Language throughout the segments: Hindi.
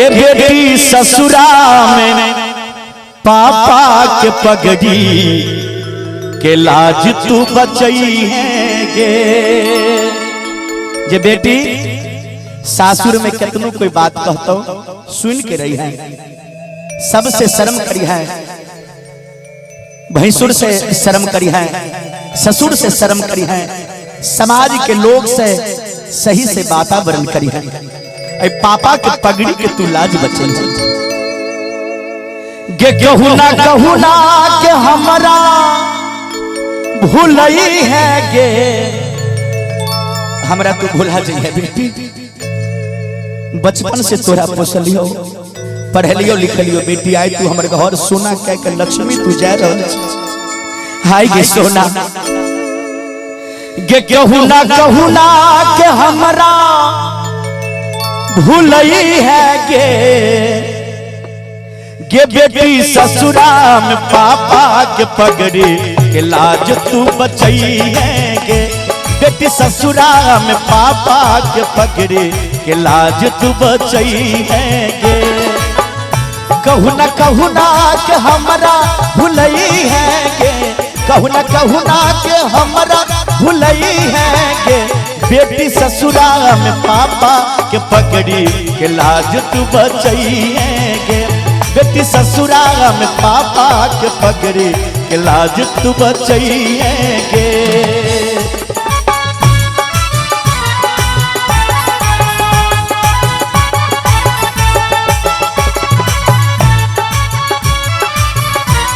बेटी ससुरा में पापा के पगड़ी के लाज तू बचई है गे। जे बेटी सासुर में कितनों कोई बात कहतो सुन के रही है, सबसे शर्म करी है, भैंसुर से शर्म करी है, ससुर से शर्म करी है, समाज के लोग से सही से वातावरण करी है। ऐ पापा के पगड़ी के तू लाज बचल गे। कहू ना के हमरा भूलई है गे, हमरा तू भूला जाइए बेटी। बचपन से तोरा पोसलियो, पढ़लियो लिखलियो बेटी, आई तू हमर घर सोना कह के लक्ष्मी तू जा रहल हाय गे सोना गे। कहू ना के हमरा भूलई है गे बेटी ससुरा में पापा के पगड़ी के लाज तू बचई है गे। बेटी ससुरा में पापा के पगड़ी के लाज तू बचई है गे। कहू ना के हमरा भूलई है गे, कहू ना के हमरा भूलई है गे। बेटी ससुरा में पापा के पगड़ी के लाज तू बचई है गे। बेटी ससुरा में पापा के पगड़ी के लाज तू बचई है गे।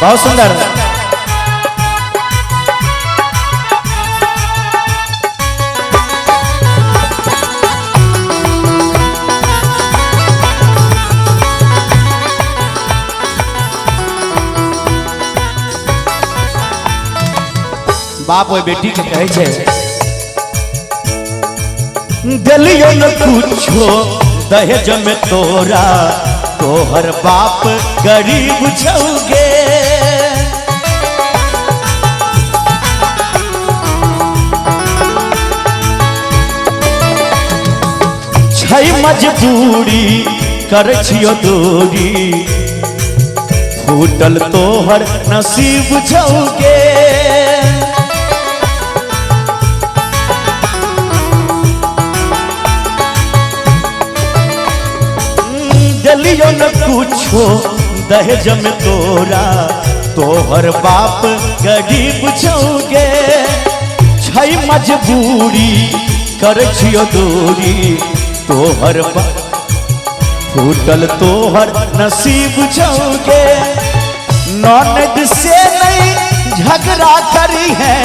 बहुत सुंदर। बाप वो बेटी के कहे छे दिलियो न कुछो दहेज में तोरा, तोहर बाप गरीब छौगे। छै मजबूरी कर छियो दूरी, फूटल तोहर नसीब छौगे। दिलियो न कुछो दहेज में तोरा, तोहर बाप गरीब छौगे। छै मजबूरी कर छियो दूरी, तोहर फूटल तोहर नसीब छौगे। ननद से नहीं झगड़ा करी है,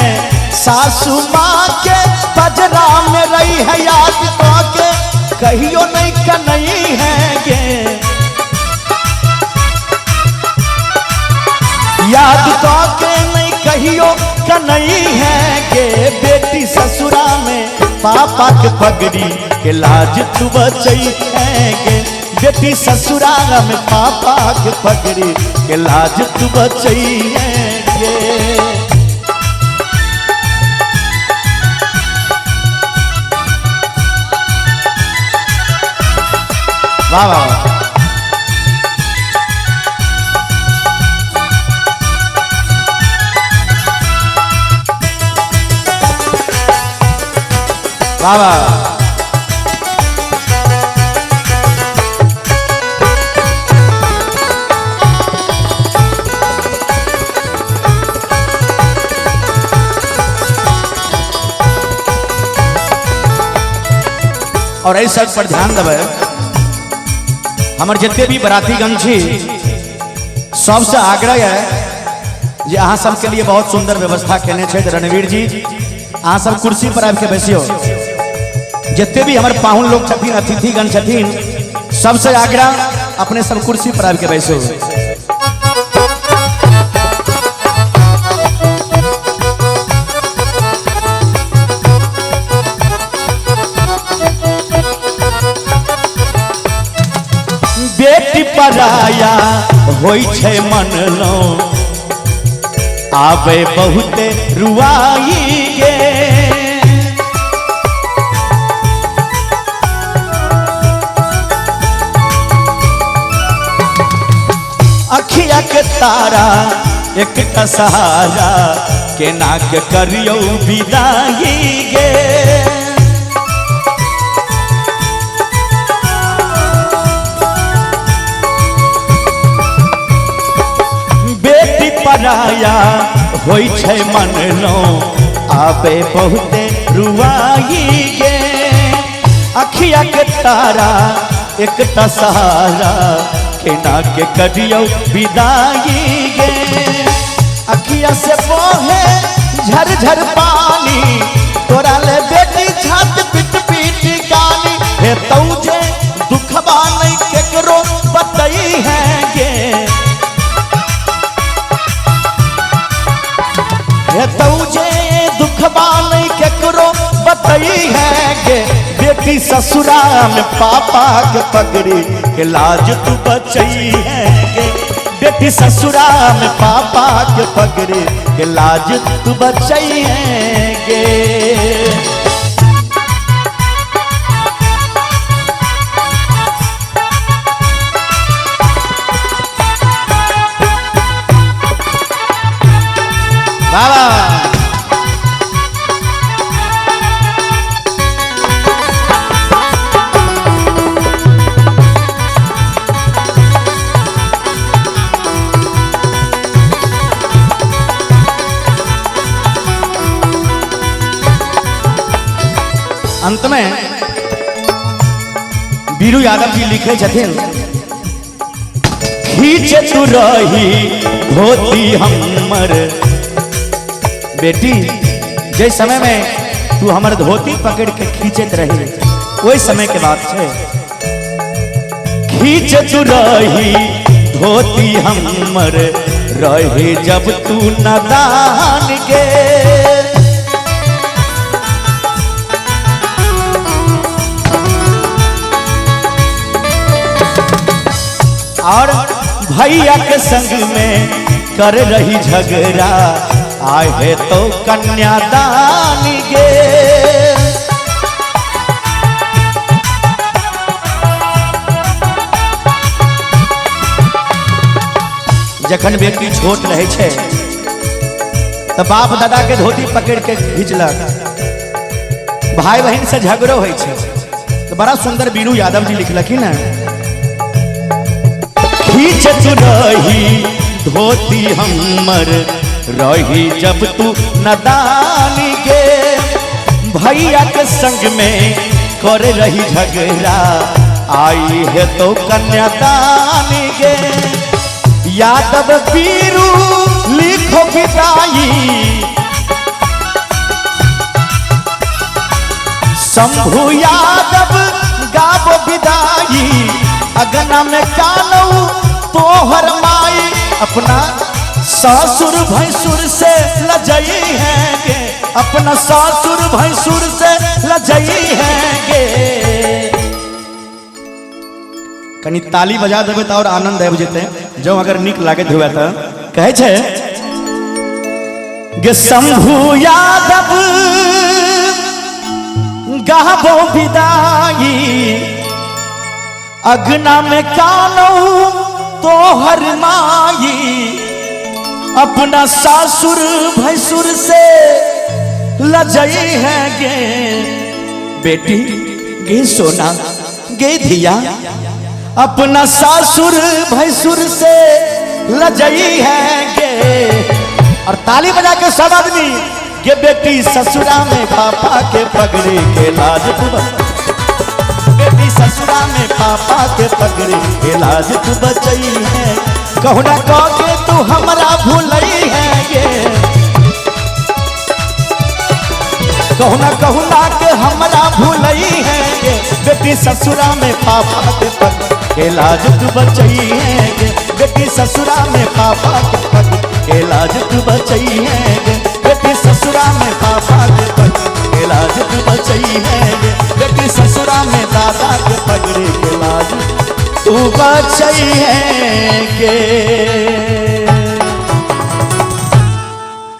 सासू माँ के पजरा में रही है याद के, कहियो नहीं कन्हई है गे। याद के नहीं कहियो कन्हई है गे। बेटी ससुरा में पापा के पगड़ी के लाज तू बचई है गे। बेटी ससुरा में पापा के पगड़ी के लाज तू बचई है गे। वाह वाह वाह वाह। और इस पर ध्यान देवे, हमार जितने भी बरातीगण छी सबसे आग्रह है जे अहाँ सबके लिए बहुत सुंदर व्यवस्था केने छे रणवीर जी। अहाँ सब कुर्सी पर आके बैसियो। जितने भी हमारे पाहुन लोग छथिन, अतिथिगण छथिन, सबसे आग्रह अपने सब कुर्सी पर आके बैसो। बेटी पराया होई छे मन लो, आवे बहुते रुआई गे। अखिया के तारा एक सहारा के नाक करियो विदाई गे। बेटी पराया होई छै मन लो आबे बहुते रुआई गे। अखिया के तारा एक सहारा के नाक करियो विदाई गे। अखिया से बोहे झरझर पानी तोरा ले बेटी छात पिट पिट गानी। हे तौजे दुखबा नहीं केकरो बतई है गे। हे तौजे दुखबा नहीं केकरो बतई है गे। बेटी ससुरा में पापा के पगड़ी के लाज तू बचई है गे। बेटी ससुरा में पापा के पगड़ी के लाज तू बचई है गे। बाबा अंत में बीरू यादव जी लिखे छथिन, खींचे तू रही धोती हमर बेटी। जे समय में तू हमर धोती पकड़ के खींचत रही वही समय के बात है। खींचे तू रही धोती हमर रहे जब तू नादान गे। और भैया के संग में कर रही झगड़ा आए तो कन्यादान गे। जखन बेटी छोट रहे छे तो बाप दादा के धोती पकड़ के खींचलक। भाई बहन से झगड़ो होय छे तो बड़ा सुंदर बीरू यादव जी लिखलखिन है, खींचत रही धोती हमर रही जब तू नादान गे। भैया के संग में कर रही झगड़ा आई है तो कन्यादान गे। यादव बीरू लिखो विदाई शंभू यादव गावो विदाई। अगना में कानऊ तोहर माई अपना ससुर भैंसुर से लजई है गे। अपना ससुर भैंसुर से लजई है गे। कनी ताली बजा देवे तो और आनंद है बुझते जो अगर निक लागत हुआ तो कहे छे गे शंभू यादव गावो विदाई। अगना में कानऊ तोहर माई अपना सासुर भैंसुर से लजई है गे। बेटी गे सोना गे धिया अपना सासुर भैंसुर से लजई है गे। और ताली बजा के सब आदमी गे बेटी ससुरा में पापा के पगड़ी के लाज तू। बेटी ससुरा में पापा के पगड़ी के लाज तू बचई है। कहू ना कह के तू हमरा भूलई है गे। कहू ना के हमरा भूलई है गे। बेटी ससुरा में पापा के पगड़ी के लाज तू बचई है गे। बेटी ससुरा में पापा के पगड़ी के लाज तू बचई है गे। बेटी ससुरा में पापा के पगड़ी के लाज तू बचई है गे। बेटी ससुरा में दादा के पगड़ी के लाज तू बचई है गे।